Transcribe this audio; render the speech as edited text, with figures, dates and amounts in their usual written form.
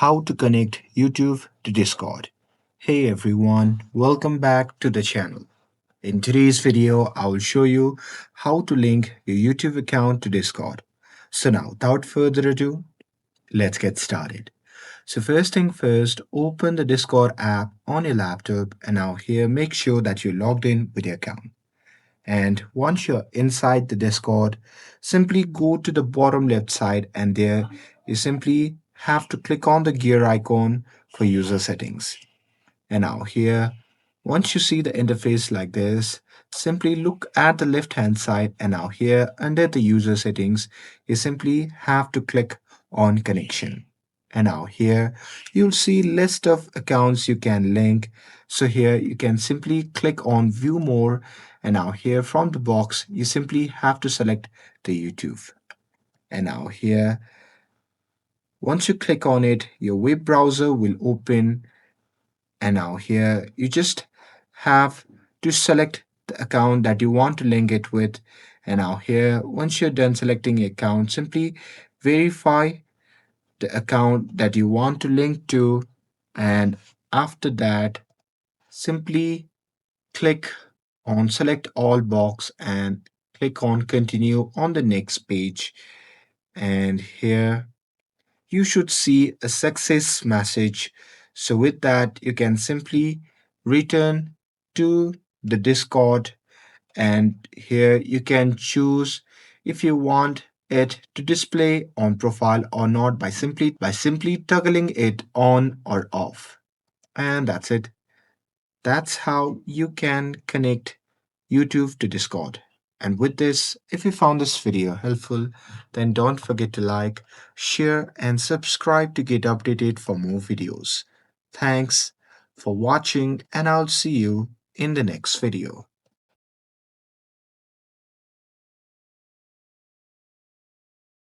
how to connect YouTube to Discord. Hey everyone, welcome back to the channel. In today's video, I will show you how to link your YouTube account to Discord. So now, without further ado, let's get started. So first thing first, open the Discord app on your laptop and now here make sure that you're logged in with your account. And once you're inside the Discord, simply go to the bottom left side and there you simply have to click on the gear icon for user settings. And now here, once you see the interface like this, simply look at the left hand side and now here under the user settings, you simply have to click on connection. And now here you'll see list of accounts you can link. So here you can simply click on view more and now here from the box you simply have to select the YouTube. And now here once you click on it, your web browser will open and now here you just have to select the account that you want to link it with. And now here, once you're done selecting your account, simply verify the account that you want to link to. And after that, simply click on select all box and click on continue on the next page. And here you should see a success message. So with that, you can simply return to the Discord and here you can choose if you want it to display on profile or not by simply toggling it on or off. And that's it. That's how you can connect YouTube to Discord. And with this, if you found this video helpful, then don't forget to like, share, and subscribe to get updated for more videos. Thanks for watching, and I'll see you in the next video.